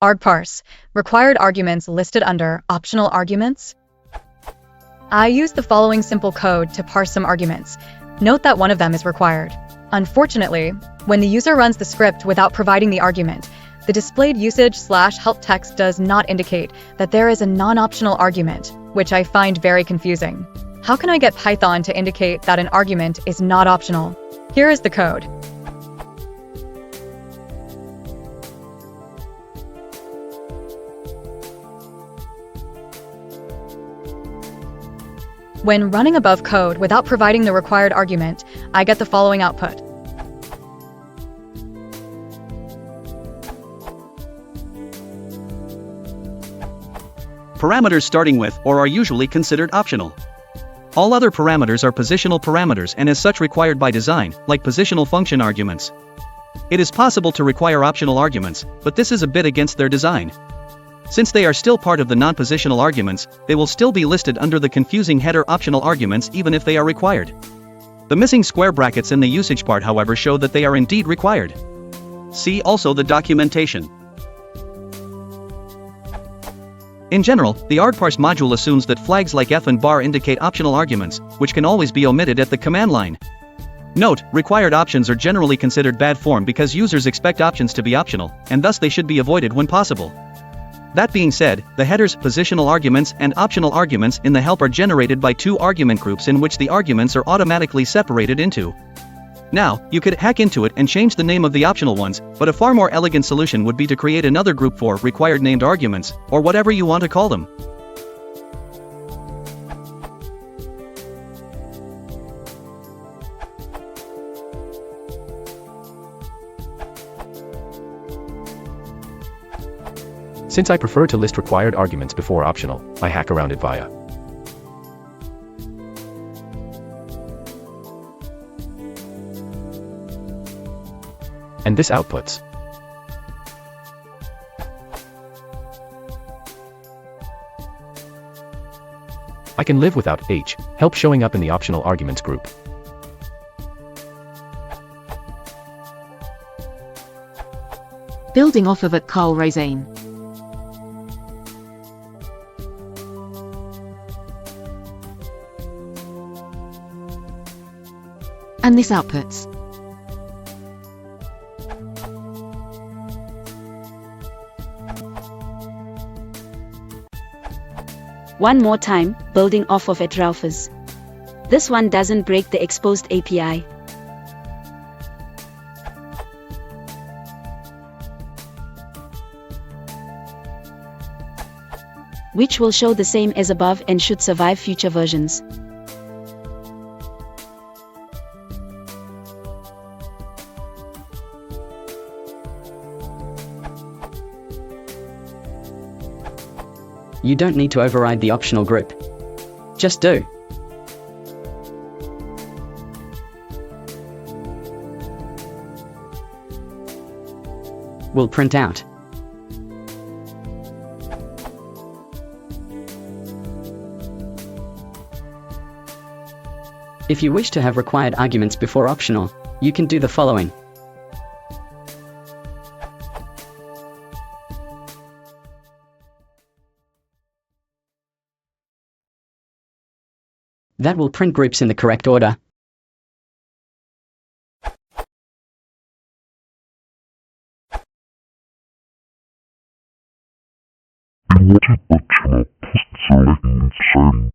Argparse, required arguments listed under optional arguments. I use the following simple code to parse some arguments. Note that one of them is required. Unfortunately, when the user runs the script without providing the argument, the displayed usage/help text does not indicate that there is a non-optional argument, which I find very confusing. How can I get Python to indicate that an argument is not optional? Here is the code. When running above code without providing the required argument, I get the following output. Parameters starting with or are usually considered optional. All other parameters are positional parameters and as such required by design, like positional function arguments. It is possible to require optional arguments, but this is a bit against their design. Since they are still part of the non-positional arguments, they will still be listed under the confusing header optional arguments even if they are required. The missing square brackets in the usage part, however, show that they are indeed required. See also the documentation. In general, the Argparse module assumes that flags like f and bar indicate optional arguments, which can always be omitted at the command line. Note, required options are generally considered bad form because users expect options to be optional, and thus they should be avoided when possible. That being said, the headers, positional arguments, and optional arguments in the help are generated by two argument groups in which the arguments are automatically separated into. Now, you could hack into it and change the name of the optional ones, but a far more elegant solution would be to create another group for required named arguments, or whatever you want to call them. Since I prefer to list required arguments before optional, I hack around it via and this outputs I can live without help showing up in the optional arguments group. Building off of Argparse. And this outputs one more time, building off of Argparse. This one doesn't break the exposed API. Which will show the same as above and should survive future versions. You don't need to override the optional group. Just do. Will print out. If you wish to have required arguments before optional, you can do the following. That will print groups in the correct order. In what optional post-selecting